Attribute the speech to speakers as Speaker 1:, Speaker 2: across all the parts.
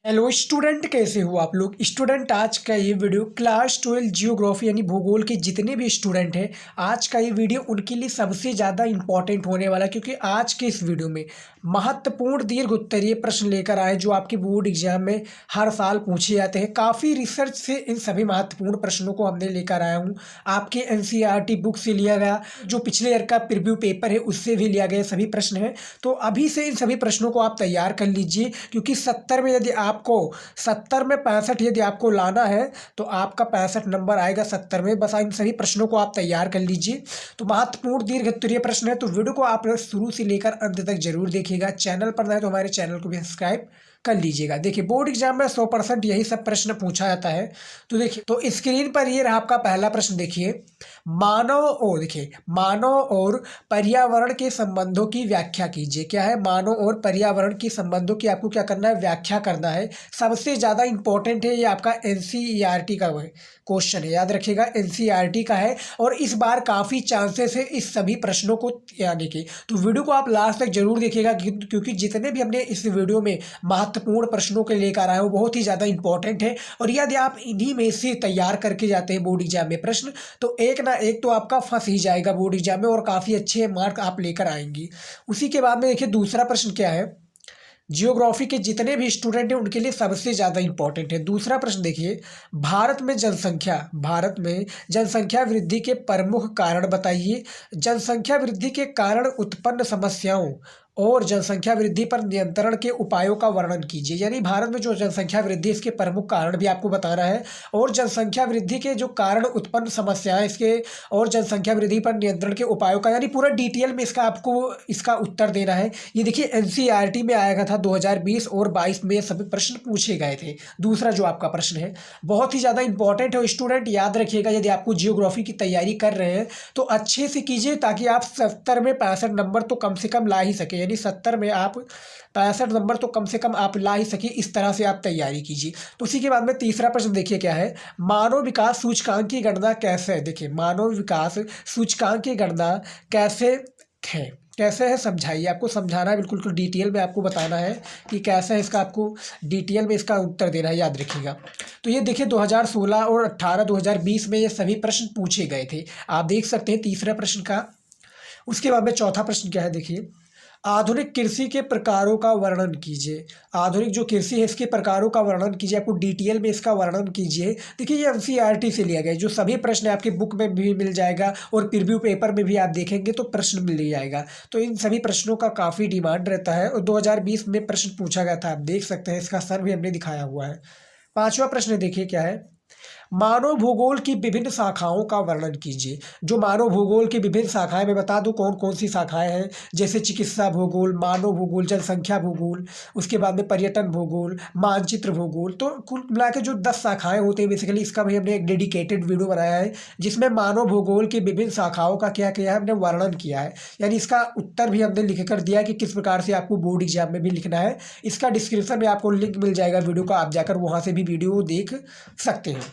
Speaker 1: Hello student, कैसे हो आप लोग। स्टूडेंट, आज का ये वीडियो क्लास 12 जियोग्राफी यानी भूगोल के जितने भी स्टूडेंट हैं, आज का ये वीडियो उनके लिए सबसे ज़्यादा इंपॉर्टेंट होने वाला है, क्योंकि आज के इस वीडियो में महत्वपूर्ण दीर्घ उत्तरीय प्रश्न लेकर आए जो आपके बोर्ड एग्जाम में हर साल पूछे जाते हैं। काफ़ी रिसर्च से इन सभी महत्वपूर्ण प्रश्नों को हमने लेकर आया हूँ। आपके एनसीईआरटी बुक से लिया गया, जो पिछले ईयर का प्रीव्यू पेपर है उससे भी लिया गया सभी प्रश्न हैं। तो अभी से इन सभी प्रश्नों को आप तैयार कर लीजिए, क्योंकि 70 में यदि आपको 70 में 65 यदि आपको लाना है तो आपका 65 नंबर आएगा 70 में। बस इन सभी प्रश्नों को आप तैयार कर लीजिए। तो महत्वपूर्ण दीर्घ उत्तरीय प्रश्न है, तो वीडियो को आप शुरू से लेकर अंत तक जरूर देखिएगा। चैनल पर नए तो हमारे चैनल को भी सब्सक्राइब कर लीजिएगा। देखिए, बोर्ड एग्जाम में 100% यही सब प्रश्न पूछा जाता है। तो देखिए, तो स्क्रीन पर ये रहा आपका पहला प्रश्न। देखिए, मानव और पर्यावरण के संबंधों की व्याख्या कीजिए। क्या है? मानव और पर्यावरण के संबंधों की आपको क्या करना है? व्याख्या करना है। सबसे ज़्यादा इंपॉर्टेंट है, ये आपका एनसीईआरटी का क्वेश्चन है, याद रखिएगा एनसीईआरटी का है। और इस बार काफ़ी चांसेस है इस सभी प्रश्नों को आने के। तो वीडियो को आप लास्ट तक जरूर देखिएगा, क्योंकि जितने भी हमने इस वीडियो में महत्वपूर्ण प्रश्नों के लेकर आए हो बहुत ही ज़्यादा इंपॉर्टेंट है। और यदि आप इन्हीं में से तैयार करके जाते हैं बोर्ड एग्जाम में प्रश्न, तो एक ना एक तो आपका फंस ही जाएगा बोर्ड एग्जाम में और काफ़ी अच्छे मार्क आप लेकर आएंगी। उसी के बाद में देखिए, दूसरा प्रश्न क्या है। जियोग्राफी के जितने भी स्टूडेंट हैं उनके लिए सबसे ज़्यादा इंपॉर्टेंट है। दूसरा प्रश्न देखिए, भारत में जनसंख्या वृद्धि के प्रमुख कारण बताइए। जनसंख्या वृद्धि के कारण उत्पन्न समस्याओं और जनसंख्या वृद्धि पर नियंत्रण के उपायों का वर्णन कीजिए। यानी भारत में जो जनसंख्या वृद्धि इसके प्रमुख कारण भी आपको बताना है, और जनसंख्या वृद्धि के जो कारण उत्पन्न समस्याएं इसके, और जनसंख्या वृद्धि पर नियंत्रण के उपायों का, यानी पूरा डिटेल में आपको इसका उत्तर देना है। ये देखिए, एनसीईआरटी में आया था 2020 और 22 में सभी प्रश्न पूछे गए थे। दूसरा जो आपका प्रश्न है बहुत ही ज़्यादा इंपॉर्टेंट है। स्टूडेंट, याद रखिएगा, यदि आपको जियोग्राफी की तैयारी कर रहे हैं तो अच्छे से कीजिए, ताकि आप 70 में 65 नंबर तो कम से कम ला ही सके। यानी 70 में आप 65 नंबर तो कम से कम आप ला ही सके, इस तरह से आप तैयारी कीजिए। तो उसी के बाद में तीसरा प्रश्न देखिए क्या है। मानव विकास सूचकांक की गणना कैसे है? देखिए, मानव विकास सूचकांक की गणना कैसे है, कैसे है समझाइए। आपको समझाना है, बिल्कुल डिटेल में आपको बताना है कि कैसे है, इसका आपको डिटेल में इसका उत्तर देना है, याद रखिएगा। तो ये देखिए, 2016 और 18 2020 में ये सभी प्रश्न पूछे गए थे, आप देख सकते हैं तीसरा प्रश्न का। उसके बाद में चौथा प्रश्न क्या है, देखिए, आधुनिक कृषि के प्रकारों का वर्णन कीजिए। आधुनिक जो कृषि है इसके प्रकारों का वर्णन कीजिए, आपको डिटेल में इसका वर्णन कीजिए। देखिए, ये एनसीईआरटी से लिया गया है, जो सभी प्रश्न आपके बुक में भी मिल जाएगा और प्रीव्यू पेपर में भी आप देखेंगे तो प्रश्न मिल जाएगा। तो इन सभी प्रश्नों का काफ़ी डिमांड रहता है, और 2020 में प्रश्न पूछा गया था, आप देख सकते हैं, इसका सर भी हमने दिखाया हुआ है। पांचवा प्रश्न देखिए क्या है। मानव भूगोल की विभिन्न शाखाओं का वर्णन कीजिए। जो मानव भूगोल की विभिन्न शाखाएं, मैं बता दूं कौन कौन सी शाखाएं हैं, जैसे चिकित्सा भूगोल, मानव भूगोल, जनसंख्या भूगोल, उसके बाद में पर्यटन भूगोल, मानचित्र भूगोल। तो कुल मिला के जो 10 शाखाएं होती हैं बेसिकली, इसका भी हमने एक डेडिकेटेड वीडियो बनाया है, जिसमें मानव भूगोल की विभिन्न शाखाओं का क्या किया है, हमने वर्णन किया है। यानी इसका उत्तर भी हमने लिख कर दिया है कि किस प्रकार से आपको बोर्ड एग्जाम में भी लिखना है। इसका डिस्क्रिप्शन में आपको लिंक मिल जाएगा वीडियो का, आप जाकर वहाँ से भी वीडियो देख सकते हैं।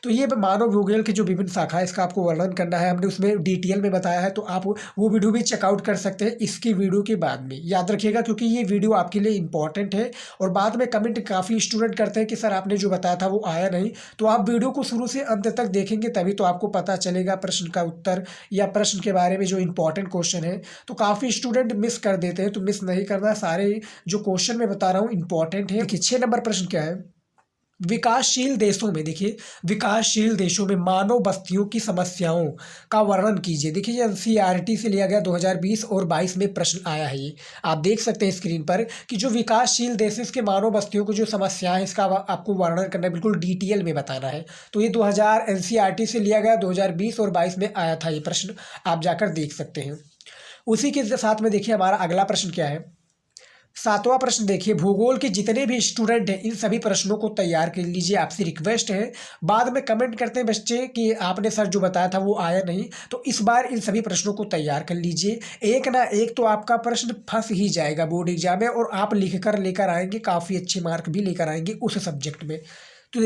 Speaker 1: तो ये मानव भूगोल की जो विभिन्न शाखा है इसका आपको वर्णन करना है, हमने उसमें डिटेल में बताया है, तो आप वो वीडियो भी चेकआउट कर सकते हैं इसकी वीडियो के बाद में, याद रखिएगा, क्योंकि ये वीडियो आपके लिए इंपॉर्टेंट है। और बाद में कमेंट काफ़ी स्टूडेंट करते हैं कि सर आपने जो बताया था वो आया नहीं। तो आप वीडियो को शुरू से अंत तक देखेंगे तभी तो आपको पता चलेगा प्रश्न का उत्तर या प्रश्न के बारे में जो इंपॉर्टेंट क्वेश्चन है। तो काफ़ी स्टूडेंट मिस कर देते हैं, तो मिस नहीं करना, सारे जो क्वेश्चन मैं बता रहा हूँ इंपॉर्टेंट है। 6 नंबर प्रश्न क्या है। विकासशील देशों में, देखिए, विकासशील देशों में मानव बस्तियों की समस्याओं का वर्णन कीजिए। देखिए, ये एनसीईआरटी से लिया गया, 2020 और 22 में प्रश्न आया है। ये आप देख सकते हैं स्क्रीन पर कि जो विकासशील देश है इसके मानव बस्तियों को जो समस्याएं हैं इसका आपको वर्णन करना है, बिल्कुल डिटेल में बताना है। तो ये 2000 एनसीईआरटी से लिया गया, 2020 और 22 में आया था ये प्रश्न, आप जाकर देख सकते हैं। उसी के साथ में देखिए, हमारा अगला प्रश्न क्या है। 7वां प्रश्न देखिए, भूगोल के जितने भी स्टूडेंट हैं इन सभी प्रश्नों को तैयार कर लीजिए, आपसे रिक्वेस्ट है। बाद में कमेंट करते हैं बच्चे कि आपने सर जो बताया था वो आया नहीं, तो इस बार इन सभी प्रश्नों को तैयार कर लीजिए। एक ना एक तो आपका प्रश्न फंस ही जाएगा बोर्ड एग्जाम में, और आप लिख कर लेकर आएंगे, काफ़ी अच्छे मार्क भी लेकर आएंगे उस सब्जेक्ट में। तो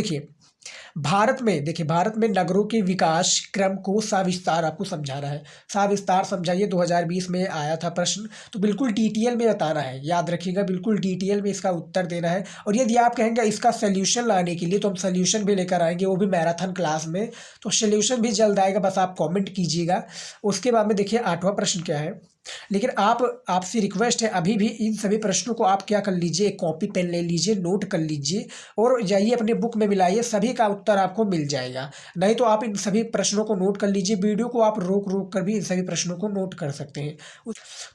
Speaker 1: भारत में नगरों के विकास क्रम को सविस्तार आपको समझाना है। सविस्तार समझाइए, 2020 में आया था प्रश्न, तो बिल्कुल डिटेल में बताना है, याद रखिएगा, बिल्कुल डिटेल में इसका उत्तर देना है। और यदि आप कहेंगे इसका सोल्यूशन लाने के लिए, तो हम सोल्यूशन भी लेकर आएंगे, वो भी मैराथन क्लास में, तो सोल्यूशन भी जल्द आएगा, बस आप कॉमेंट कीजिएगा। उसके बाद में देखिए 8वां प्रश्न क्या है, लेकिन आपसे रिक्वेस्ट है, अभी भी इन सभी प्रश्नों को आप क्या कर लीजिए, एक कॉपी पेन ले लीजिए, नोट कर लीजिए और जाइए अपने बुक में मिलाइए, सभी का उत्तर आपको मिल जाएगा। नहीं तो आप इन सभी प्रश्नों को नोट कर लीजिए, वीडियो को आप रोक रोक कर भी इन सभी प्रश्नों को नोट कर सकते हैं।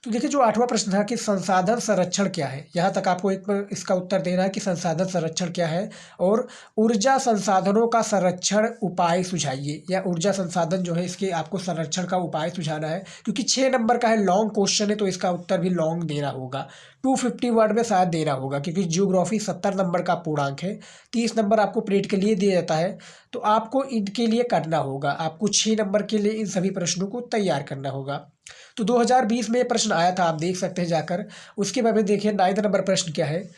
Speaker 1: तो देखिए जो 8वां प्रश्न था कि संसाधन संरक्षण क्या है, यहाँ तक आपको एक इसका उत्तर देना है कि संसाधन संरक्षण क्या है, और ऊर्जा संसाधनों का संरक्षण उपाय सुझाइए, या ऊर्जा संसाधन जो है इसके आपको संरक्षण का उपाय सुझाना है। क्योंकि 6 नंबर का है, लॉन्ग क्वेश्चन है, तो इसका उत्तर भी लॉन्ग देना होगा, 250 वर्ड में शायद देना होगा, क्योंकि ज्योग्राफी 70 नंबर का पूर्णांक है, 30 नंबर आपको परेड के लिए दिया जाता है, तो आपको इनके लिए करना होगा, आपको 6 नंबर के लिए इन सभी प्रश्नों को तैयार करना होगा। तो 2020 में ये प्रश्न आया था, आप देख सकते हैं जाकर। उसके बाद में देखिए 9 नंबर प्रश्न क्या है,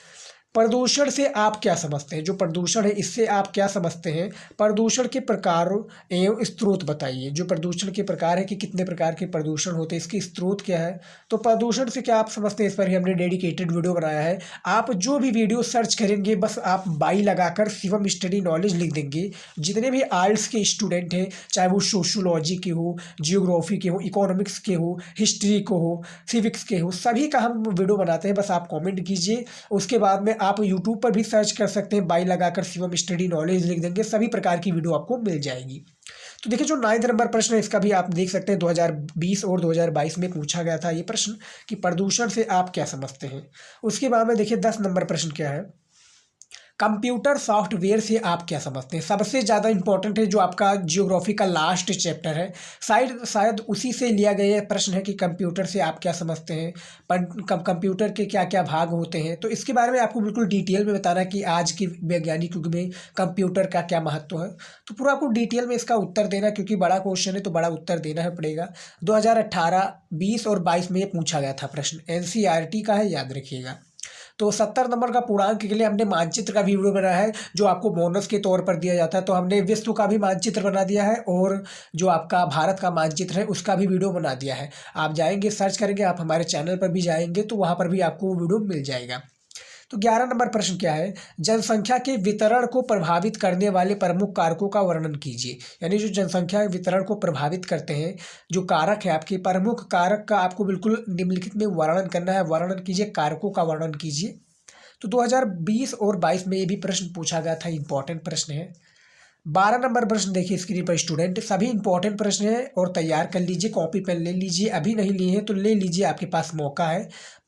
Speaker 1: प्रदूषण से आप क्या समझते हैं, जो प्रदूषण है इससे आप क्या समझते हैं, प्रदूषण के प्रकारों एवं स्रोत बताइए। जो प्रदूषण के प्रकार है कि कितने प्रकार के प्रदूषण होते हैं, इसकी स्रोत क्या है, तो प्रदूषण से क्या आप समझते हैं, इस पर ही हमने डेडिकेटेड वीडियो बनाया है। आप जो भी वीडियो सर्च करेंगे, बस आप बाई लगाकर शिवम स्टडी नॉलेज लिख देंगे, जितने भी आर्ट्स के स्टूडेंट हैं, चाहे वो सोशोलॉजी के हो, जियोग्राफी के हो, इकोनॉमिक्स के हो, हिस्ट्री को हो, सिविक्स के हो, सभी का हम वीडियो बनाते हैं, बस आप कॉमेंट कीजिए। उसके बाद में आप यूट्यूब पर भी सर्च कर सकते हैं, बाई लगाकर शिवम स्टडी नॉलेज लिख देंगे, सभी प्रकार की वीडियो आपको मिल जाएगी। तो देखिए जो 9 नंबर प्रश्न है, इसका भी आप देख सकते हैं 2020 और 2022 में पूछा गया था ये प्रश्न कि प्रदूषण से आप क्या समझते हैं। उसके बाद में देखिए 10 नंबर प्रश्न क्या है, कंप्यूटर सॉफ्टवेयर से आप क्या समझते हैं। सबसे ज़्यादा इंपॉर्टेंट है, जो आपका जियोग्राफी का लास्ट चैप्टर है, शायद उसी से लिया गया प्रश्न है कि कंप्यूटर से आप क्या समझते हैं, कंप्यूटर के क्या क्या भाग होते हैं। तो इसके बारे में आपको बिल्कुल डिटेल में बताना है कि आज के वैज्ञानिक युग में कंप्यूटर का क्या महत्व है, तो पूरा आपको डिटेल में इसका उत्तर देना, क्योंकि बड़ा क्वेश्चन है तो बड़ा उत्तर देना है पड़ेगा। 2018, 20 और 22 में ये पूछा गया था प्रश्न, NCERT का है, याद रखिएगा। तो 70 नंबर का पूर्णांक के लिए हमने मानचित्र का भी वीडियो बनाया है, जो आपको बोनस के तौर पर दिया जाता है। तो हमने विश्व का भी मानचित्र बना दिया है, और जो आपका भारत का मानचित्र है उसका भी वीडियो बना दिया है। आप जाएंगे, सर्च करेंगे, आप हमारे चैनल पर भी जाएंगे, तो वहाँ पर भी आपको वीडियो मिल जाएगा। तो 11 नंबर प्रश्न क्या है, जनसंख्या के वितरण को प्रभावित करने वाले प्रमुख कारकों का वर्णन कीजिए। यानी जो जनसंख्या वितरण को प्रभावित करते हैं, जो कारक है आपके, प्रमुख कारक का आपको बिल्कुल निम्नलिखित में वर्णन करना है। वर्णन कीजिए, कारकों का वर्णन कीजिए। तो 2020 और 22 में ये भी प्रश्न पूछा गया था, इंपॉर्टेंट प्रश्न है। 12 नंबर प्रश्न देखिए स्क्रीन पर स्टूडेंट, सभी इंपॉर्टेंट प्रश्न है और तैयार कर लीजिए, कॉपी पेन ले लीजिए, अभी नहीं लिए हैं तो ले लीजिए, आपके पास मौका है।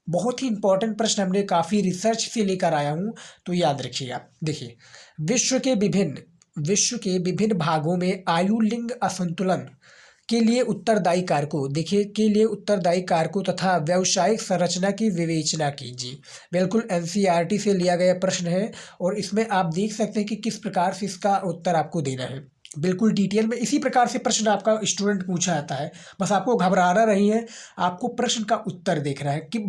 Speaker 1: बहुत ही इंपॉर्टेंट प्रश्न हमने काफ़ी रिसर्च से लेकर आया हूँ, तो याद रखिएगा। देखिए, विश्व के विभिन्न भागों में आयु लिंग असंतुलन के लिए उत्तरदायी कारकों, देखिए, के लिए उत्तरदायी कारकों तथा व्यावसायिक संरचना की विवेचना कीजिए। बिल्कुल NCERT से लिया गया प्रश्न है, और इसमें आप देख सकते हैं कि किस प्रकार से इसका उत्तर आपको देना है, बिल्कुल डिटेल में। इसी प्रकार से प्रश्न आपका स्टूडेंट पूछा जाता है, बस आपको घबराना नहीं है, आपको प्रश्न का उत्तर देखना है कि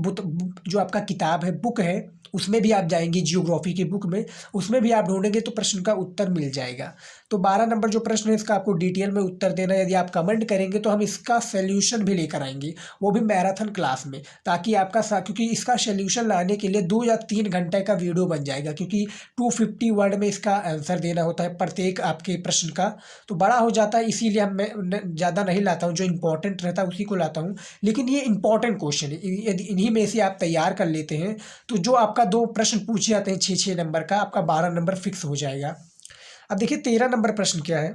Speaker 1: जो आपका किताब है, बुक है, उसमें भी आप जाएंगे, जियोग्राफी की बुक में, उसमें भी आप ढूंढेंगे तो प्रश्न का उत्तर मिल जाएगा। तो 12 नंबर जो प्रश्न है इसका आपको डिटेल में उत्तर देना है। यदि आप कमेंट करेंगे तो हम इसका सोल्यूशन भी लेकर आएंगे, वो भी मैराथन क्लास में, ताकि क्योंकि इसका सोल्यूशन लाने के लिए 2 या 3 घंटे का वीडियो बन जाएगा, क्योंकि 250 वर्ड में इसका आंसर देना होता है प्रत्येक आपके प्रश्न का, तो बड़ा हो जाता है। इसीलिए मैं ज़्यादा नहीं लाता हूँ, जो इंपॉर्टेंट रहता है उसी को लाता हूँ। लेकिन ये इंपॉर्टेंट क्वेश्चन है, यदि इन्हीं में से आप तैयार कर लेते हैं तो जो आपका 2 प्रश्न पूछे जाते हैं 6-6 नंबर का, आपका 12 नंबर फिक्स हो जाएगा। अब देखिए 13 नंबर प्रश्न क्या है,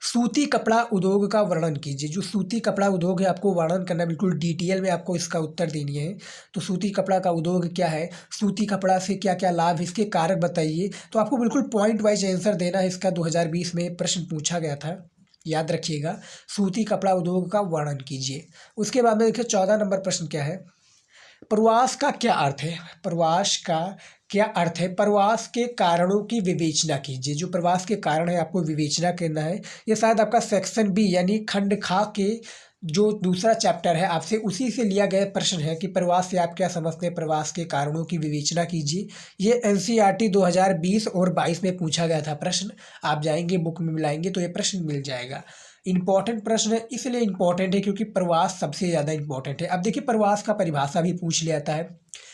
Speaker 1: सूती कपड़ा उद्योग का वर्णन कीजिए। जो सूती कपड़ा उद्योग है, आपको वर्णन करना, बिल्कुल डिटेल में आपको इसका उत्तर देनी है। तो सूती कपड़ा का उद्योग क्या है, सूती कपड़ा से क्या क्या लाभ, इसके कारक बताइए। तो आपको बिल्कुल पॉइंट वाइज आंसर देना है। इसका 2020 में प्रश्न पूछा गया था, याद रखिएगा। सूती कपड़ा उद्योग का वर्णन कीजिए। उसके बाद में देखिए 14 नंबर प्रश्न क्या है, प्रवास का क्या अर्थ है, प्रवास का क्या अर्थ है, प्रवास के कारणों की विवेचना कीजिए। जो प्रवास के कारण है आपको विवेचना करना है। ये शायद आपका सेक्शन बी यानी खंड खा के जो दूसरा चैप्टर है आपसे उसी से लिया गया प्रश्न है कि प्रवास से आप क्या समझते हैं, प्रवास के कारणों की विवेचना कीजिए। ये एनसीईआरटी 2020 और 22 में पूछा गया था प्रश्न। आप जाएंगे बुक में मिलाएंगे तो ये प्रश्न मिल जाएगा। इंपॉर्टेंट प्रश्न है, इसलिए इंपॉर्टेंट है क्योंकि प्रवास सबसे ज़्यादा इंपॉर्टेंट है। अब देखिए प्रवास का परिभाषा भी पूछ लिया जाता है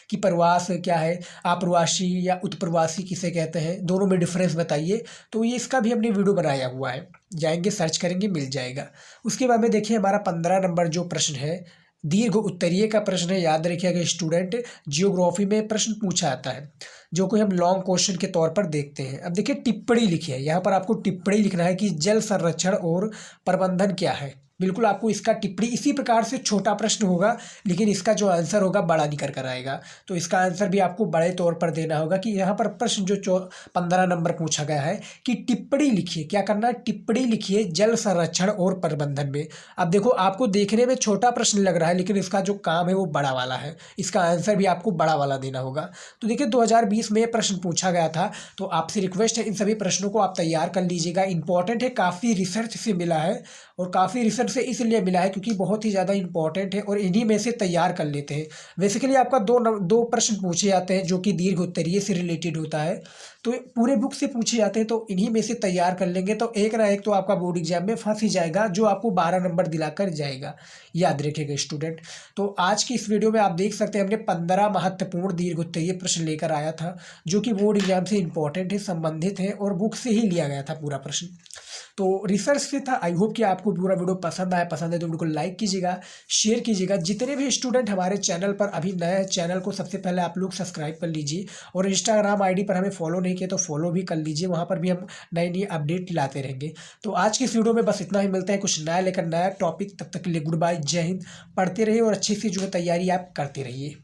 Speaker 1: कि प्रवास क्या है, आप्रवासी या उत्प्रवासी किसे कहते हैं, दोनों में डिफरेंस बताइए। तो ये इसका भी हमने वीडियो बनाया हुआ है, जाएंगे सर्च करेंगे मिल जाएगा। उसके बाद में देखिए हमारा 15 नंबर जो प्रश्न है दीर्घ उत्तरीय का प्रश्न है। याद रखिएगा स्टूडेंट, जियोग्राफी में प्रश्न पूछा जाता है जो कोई हम लॉन्ग क्वेश्चन के तौर पर देखते हैं। अब देखिए टिप्पणी लिखी है, यहाँ पर आपको टिप्पणी लिखना है कि जल संरक्षण और प्रबंधन क्या है। बिल्कुल आपको इसका टिप्पणी इसी प्रकार से छोटा प्रश्न होगा, लेकिन इसका जो आंसर होगा बड़ा निकल कर आएगा। तो इसका आंसर भी आपको बड़े तौर पर देना होगा कि यहाँ पर प्रश्न जो 15 नंबर पूछा गया है कि टिप्पणी लिखिए। क्या करना है, टिप्पणी लिखिए जल संरक्षण और प्रबंधन में। अब देखो आपको देखने में छोटा प्रश्न लग रहा है, लेकिन इसका जो काम है वो बड़ा वाला है। इसका आंसर भी आपको बड़ा वाला देना होगा। तो देखिए 2020 में प्रश्न पूछा गया था, तो आपसे रिक्वेस्ट है इन सभी प्रश्नों को आप तैयार कर लीजिएगा। इंपॉर्टेंट है, काफ़ी रिसर्च से मिला है और काफ़ी रिसर्च से इसलिए मिला है क्योंकि बहुत ही ज़्यादा इंपॉर्टेंट है और इन्हीं में से तैयार कर लेते हैं। बेसिकली आपका दो प्रश्न पूछे जाते हैं जो कि दीर्घ उत्तरीय से रिलेटेड होता है, तो पूरे बुक से पूछे जाते हैं। तो इन्हीं में से तैयार कर लेंगे तो एक ना एक तो आपका बोर्ड एग्जाम में फंस ही जाएगा, जो आपको 12 नंबर दिलाकर जाएगा। याद रखिएगा स्टूडेंट। तो आज की इस वीडियो में आप देख सकते हैं हमने 15 महत्वपूर्ण दीर्घ उत्तरीय प्रश्न लेकर आया था जो कि बोर्ड एग्जाम से इंपॉर्टेंट है, संबंधित है और बुक से ही लिया गया था पूरा प्रश्न। तो रिसर्च से था। आई होप कि आपको पूरा वीडियो पसंद आया। पसंद है तो वीडियो को लाइक कीजिएगा, शेयर कीजिएगा। जितने भी स्टूडेंट हमारे चैनल पर अभी नए, चैनल को सबसे पहले आप लोग सब्सक्राइब कर लीजिए और इंस्टाग्राम आईडी पर हमें फॉलो नहीं किया तो फॉलो भी कर लीजिए, वहाँ पर भी हम नई नई अपडेट लाते रहेंगे। तो आज की इस वीडियो में बस इतना ही, मिलता है कुछ नया लेकर नया टॉपिक। तब तक के लिए गुड बाय, जय हिंद। पढ़ते रहिए और अच्छी सी जो है तैयारी आप करते रहिए।